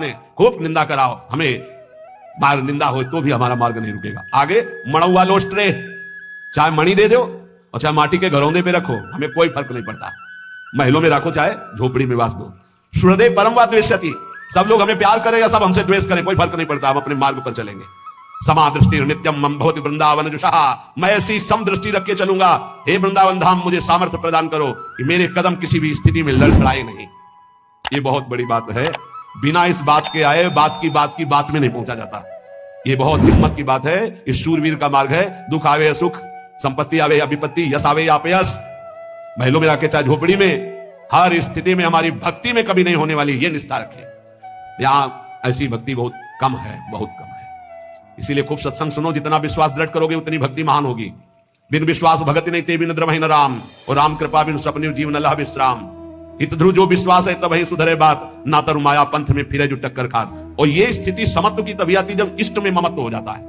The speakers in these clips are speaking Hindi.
डालें, खूब निंदा कराओ, हमें मार्ग निंदा हो तो भी हमारा मार्ग नहीं रुकेगा। आगे मड़ुआ लोस्ट्रे, चाहे मणि दे दो और चाहे माटी के घरौंदे पे रखो, हमें कोई फर्क नहीं पड़ता। महलों में रखो चाहे झोपड़ी में वास दो। श्रुदे परमवा द्वेष्यति, सब लोग हमें प्यार करें या सब हमसे द्वेष करें, कोई फर्क नहीं पड़ता, हम अपने मार्ग पर चलेंगे। समा दृष्टि नित्यम मम भवति वृंदावन जुषा, मैं ऐसी सम दृष्टि रख के चलूंगा। हे वृंदावन धाम, मुझे सामर्थ्य प्रदान करो कि मेरे कदम किसी भी स्थिति में लड़खड़ाए नहीं। ये बहुत बड़ी बात है, बिना इस बात के आए बात की बात में नहीं पहुंचा जाता। ये बहुत हिम्मत की बात है, इस शूरवीर का मार्ग है। दुख आवे या सुख, संपत्ति आवे या विपत्ति, यश आवे या अपयश, महलों में रखे चाहे झोपड़ी में, हर स्थिति में हमारी भक्ति में कभी नहीं होने वाली ये निष्ठा रखे। यहां ऐसी भक्ति बहुत कम है, बहुत कम है। इसीलिए खूब सत्संग सुनो, जितना विश्वास दृढ़ करोगे उतनी भक्ति महान होगी। बिन विश्वास भगति नहीं ते बिन द्रमहि न राम, और राम कृपा बिन सपने जीवन लह विश्राम। इत ध्रुव जो विश्वास है तब ही सुधरे बात, ना तरु माया पंथ में फिरे जो टक्कर खात। और ये स्थिति समत्व की तभी आती जब इष्ट में ममत्व हो जाता है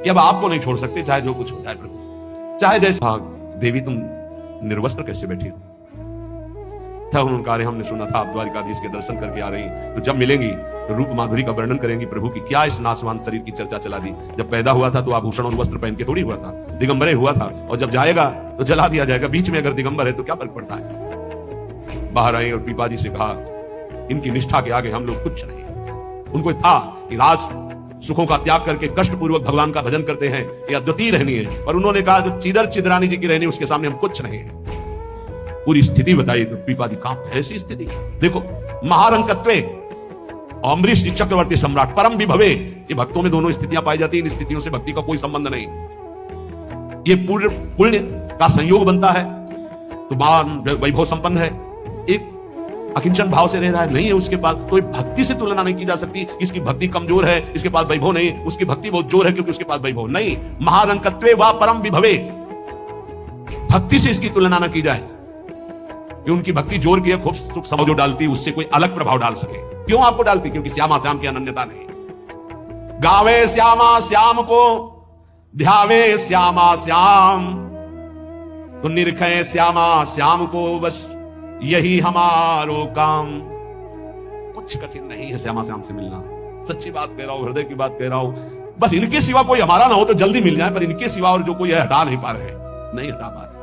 कि अब आपको नहीं छोड़ सकते, चाहे जो कुछ हो जाए प्रभु। चाहे जैसा देवी तुम निर्वस्त्र कैसे बैठी हो, था उन्होंने कहा, हमने सुना था आप द्वारिकाधीश के दर्शन करके आ रही, तो जब मिलेंगी तो रूप माधुरी का वर्णन करेंगी प्रभु की। क्या इस नासवान शरीर की चर्चा चला दी। जब पैदा हुआ था तो आभूषण और वस्त्र पहन के थोड़ी हुआ था, दिगंबरे हुआ था, और जब जाएगा तो जला दिया जाएगा। बीच में अगर दिगंबर है तो क्या फर्क पड़ता है। बाहर आई और पीपा जी से कहा, इनकी निष्ठा के आगे हम लोग कुछ नहीं। उनको था कि राज सुखों का त्याग करके कष्टपूर्वक भगवान का भजन करते हैं, ये अद्वितीय रहनी है। और उन्होंने कहा जो चिदर चिदरानी जी की रहनी, उसके सामने हम कुछ नहीं है। पूरी स्थिति बताई तो पीपा जी कहां, ऐसी स्थिति देखो। महारंकत्वे, अम्बरीश जी चक्रवर्ती सम्राट, परम विभवे, ये भक्तों में दोनों स्थितियां पाई जाती हैं। इन स्थितियों से भक्ति का कोई संबंध नहीं। ये पूर्ण पुण्य का संयोग बनता है तो मान वैभव संपन्न है, एक अकिंचन भाव से रह रहा है, नहीं है उसके पास, तो भक्ति से तुलना नहीं की जा सकती। इसकी भक्ति कमजोर है, इसके पास वैभव नहीं, उसकी भक्ति बहुत जोर है क्योंकि उसके पास वैभव नहीं। महारंकत्वे व परम विभवे, भक्ति से इसकी तुलना न की जाए कि उनकी भक्ति जोर की है, खूब सुख समझो डालती, उससे कोई अलग प्रभाव डाल सके। क्यों आपको डालती? क्योंकि श्यामा श्याम की अनन्यता नहीं। गावे श्यामा श्याम को, ध्यावे श्यामा श्याम, तो निरखे श्यामा श्याम को, बस यही हमारो काम। कुछ कठिन नहीं है श्यामा श्याम से मिलना, सच्ची बात कह रहा हूं, हृदय की बात कह रहा हूं। बस इनके सिवा कोई हमारा ना हो तो जल्दी मिल जाए, पर इनके सिवा और जो कोई है हटा नहीं पा रहे, नहीं हटा पा रहे।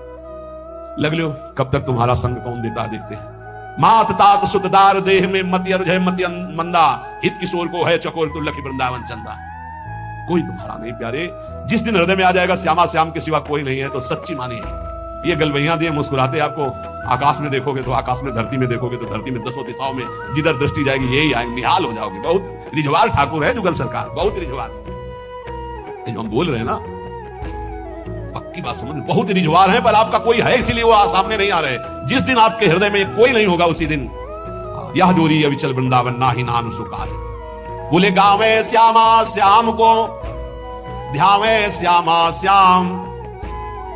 लग लो कब तक तुम्हारा संग कौन देता है, देखते हैं। मात तात सुतदार देह में मति अर्जय मति मंदा, हित किशोर को है चकोर तुल्लखी वृंदावन चंदा। कोई तुम्हारा नहीं प्यारे। जिस दिन हृदय में आ जाएगा श्यामा श्याम के सिवा कोई नहीं है, तो सच्ची मानिए। ये गलवैया दिए मुस्कुराते आपको, आकाश में देखोगे तो आकाश में, धरती में देखोगे तो धरती में, दसों दिशाओं में जिधर दृष्टि जाएगी यही आएंगे, निहाल हो जाओगे। बहुत रिझवार ठाकुर है जुगल सरकार, बहुत रिझवार। जो हम बोल रहे हैं ना, पक्की बात समझ, बहुत रिझवार है, पर आपका कोई है इसीलिए वो सामने नहीं आ रहे। जिस दिन आपके हृदय में कोई नहीं होगा उसी दिन यह जोरी अविचल वृंदावन ना ही नान सुकार। बोले गावे श्यामा श्याम को, ध्यावे श्यामा श्याम।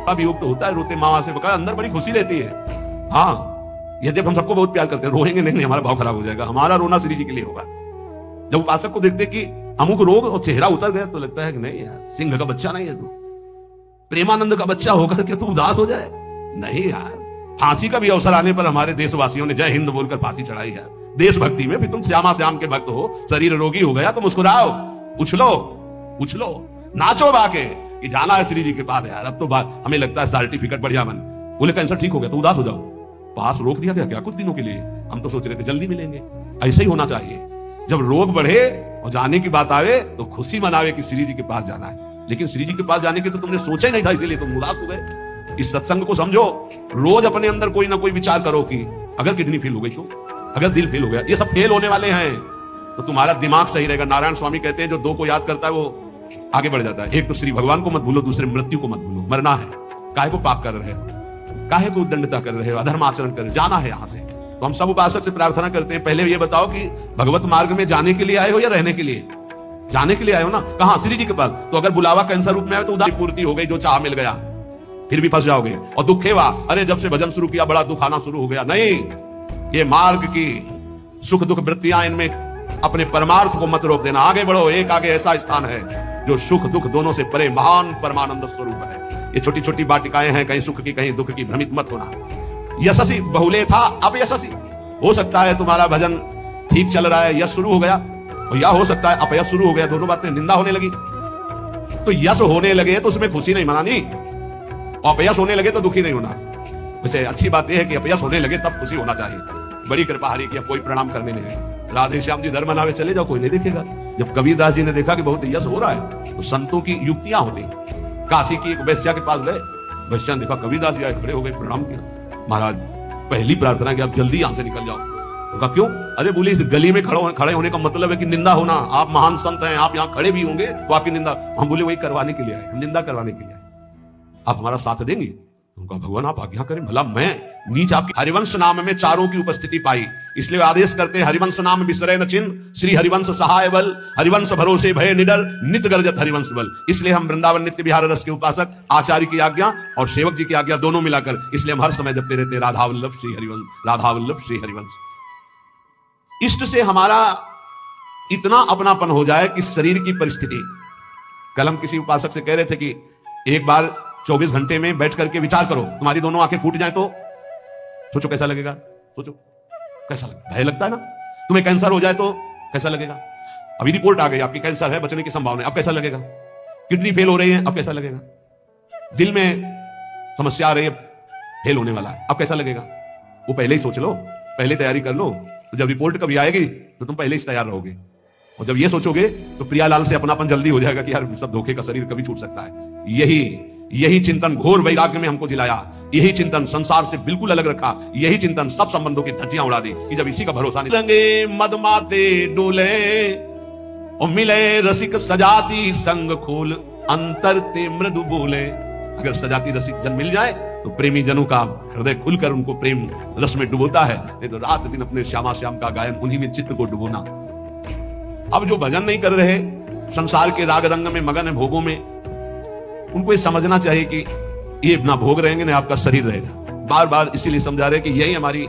अब युक्त होता है रोते मामा से बका, अंदर बड़ी खुशी रहती है। हाँ, यद्यप हम सबको बहुत प्यार करते हैं, रोएंगे नहीं, हमारा भाव खराब हो जाएगा। हमारा रोना श्री जी के लिए होगा। जब उपासक को देखते कि अमुक रोग और चेहरा उतर गया तो लगता है कि नहीं यार, सिंह का बच्चा नहीं है तू, प्रेमानंद का बच्चा होकर के तू उदास हो जाए। नहीं यार, फांसी का भी अवसर आने पर हमारे देशवासियों ने जय हिंद बोलकर फांसी चढ़ाई है। देशभक्ति में भी तुम श्यामा श्याम के भक्त हो, शरीर रोगी हो गया तो मुस्कुराओ, उछलो उछलो, नाचो बाके कि जाना है श्री जी के पास यार। अब तो हमें लगता है सर्टिफिकेट बढ़िया बन, बोले कैंसर ठीक हो गया तो उदास हो जाओ, पास रोक दिया गया क्या कुछ दिनों के लिए? हम तो सोच रहे थे जल्दी मिलेंगे। ऐसे ही होना चाहिए, जब रोग बढ़े और जाने की बात आवे तो खुशी मनावे कि श्री जी के पास जाना है। लेकिन श्री जी के पास जाने की तो तुमने सोचा ही नहीं था, इसीलिए तुम उदास हो गए। इस सत्संग को समझो, रोज अपने अंदर कोई ना कोई विचार करो कि अगर किडनी फेल हो गई तो, अगर दिल फेल हो गया, ये सब फेल होने वाले हैं तो तुम्हारा दिमाग सही रहेगा। नारायण स्वामी कहते हैं जो दो को याद करता है वो आगे बढ़ जाता है। एक तो श्री भगवान को मत भूलो, दूसरे मृत्यु को मत भूलो। मरना है, काहे को पाप कर रहे हो, काहे को उद्दंडता कर रहे हो, अधर्म आचरण कर रहे हो, जाना है यहाँ से। तो हम सब उपासक से प्रार्थना करते हैं, पहले ये बताओ कि भगवत मार्ग में जाने के लिए आए हो या रहने के लिए? जाने के लिए आए हो ना, कहां? श्री जी के पास। तो अगर बुलावा कैंसर रूप में आए तो उदासी पूर्ति हो गई, जो चाह मिल गया, फिर भी फंस जाओगे। और दुख है वाह, अरे जब से भजन शुरू किया बड़ा दुख आना शुरू हो गया। नहीं, ये मार्ग की सुख दुख वृत्तियां, इनमें अपने परमार्थ को मत रोक देना। आगे बढ़ो, एक आगे ऐसा स्थान है जो सुख दुख दोनों से परे महान परमानंद स्वरूप है। ये छोटी छोटी वाटिकाएं हैं, कहीं सुख की कहीं दुख की, भ्रमित मत होना। यशस्वी बहुले था, अब यशस्वी हो सकता है तुम्हारा भजन ठीक चल रहा है, यश शुरू हो गया, और या हो सकता है अपयश शुरू हो गया, दोनों बातें, निंदा होने लगी। तो यश होने लगे तो उसमें खुशी नहीं मनानी, और अपयश होने लगे तो दुखी नहीं होना। वैसे अच्छी बात यह है कि अपयश होने लगे तब खुशी होना चाहिए। बड़ी कृपा हरी की, कोई प्रणाम करने नहीं है, राधे श्याम जी धर्म मनावे चले जाओ, कोई नहीं देखेगा। जब कबीरदास जी ने देखा कि बहुत यश हो रहा है तो संतों की युक्तियां होती। काशी की एक वैश्या के पास गए, वैश्या ने देखा कबीरदास जी आए, खड़े हो गए, प्रणाम किया। महाराज पहली प्रार्थना कि आप जल्दी यहां से निकल जाओ। उनका क्यों? अरे बोले इस गली में खड़े होने का मतलब है कि निंदा होना। आप महान संत हैं, आप यहाँ खड़े भी होंगे तो आपकी निंदा। हम बोले वही करवाने के लिए आए, हम निंदा करवाने के लिए आए, आप हमारा साथ देंगे? उनका भगवान आप आज्ञा करें, भला मैं नीच आपकी हरिवंश नाम में चारों की उपस्थिति पाई, इसलिए आदेश करते हरिवंश नाम विसरे न चिन्ह, श्री हरिवंश सहाय बल, हरिवंश भरोसे भय निडर, नित गर्जत हरिवंश बल। इसलिए हम वृंदावन नित्य विहार रस के उपासक, आचार्य की आज्ञा और सेवक जी की आज्ञा दोनों मिलाकर, इसलिए हम हर समय जपते रहते राधा वल्लभ श्री हरिवंश, राधा वल्लभ श्री हरिवंश। इष्ट से हमारा इतना अपनापन हो जाए कि शरीर की परिस्थिति, कल हम किसी उपासक से कह रहे थे कि एक बार 24 घंटे में बैठ करके विचार करो, तुम्हारी दोनों आंखें फूट जाए तो सोचो कैसा लगेगा, सोचो कैसा लगेगा, भय लगता है ना। तुम्हें कैंसर हो जाए तो कैसा लगेगा, अभी रिपोर्ट आ गई आपकी कैंसर है, बचने की संभावना है, अब कैसा लगेगा। किडनी फेल हो रही है, अब कैसा लगेगा। दिल में समस्या आ रही है, फेल होने वाला है, अब कैसा लगेगा। वो पहले ही सोच लो, पहले तैयारी कर लो, तो जब रिपोर्ट कभी आएगी तो तुम पहले ही तैयार रहोगे। और जब ये सोचोगे तो प्रियालाल से अपनापन जल्दी हो जाएगा कि यार सब धोखे का शरीर कभी छूट सकता है। यही चिंतन घोर वैराग्य में हमको दिलाया, यही चिंतन संसार से बिल्कुल अलग रखा, यही चिंतन सब संबंधों की धज्जियां उड़ा दी कि जब इसी का भरोसा नहीं। रंगे मदमाते डोले और मिले रसिक सजाती संग खोल, अंतर ते मृदु बोले। अगर सजाती रसिक जन मिल जाए तो प्रेमी जनों का हृदय खुलकर उनको प्रेम रस में डुबोता है, नहीं तो रात दिन अपने श्यामा श्याम का गायन, उन्हीं में चित्त को डुबोना। अब जो भजन नहीं कर रहे, संसार के राग रंग में मगन है, भोगों में, उनको ये समझना चाहिए कि ये ना भोग रहेंगे ना आपका शरीर रहेगा। बार बार इसीलिए समझा रहे कि यही हमारी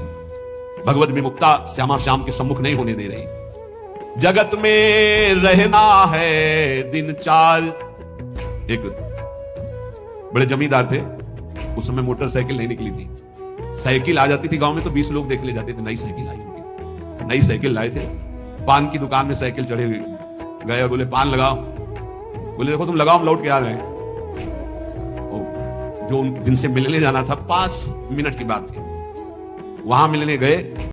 भगवत विमुक्ता श्यामा श्याम के सम्मुख नहीं होने दे रही। जगत में रहना है दिन चार। एक बड़े जमींदार थे, उस समय मोटरसाइकिल नहीं निकली थी, साइकिल आ जाती थी गांव में तो 20 लोग देख ले जाते थे, नई साइकिल आई उनकी, नई साइकिल लाए थे। पान की दुकान में साइकिल चढ़े हुए गए और बोले पान लगाओ, बोले देखो तुम लगाओ, हम लौट के आ रहे हैं। जो जिनसे मिलने जाना था 5 मिनट की बात थी, वहां मिलने गए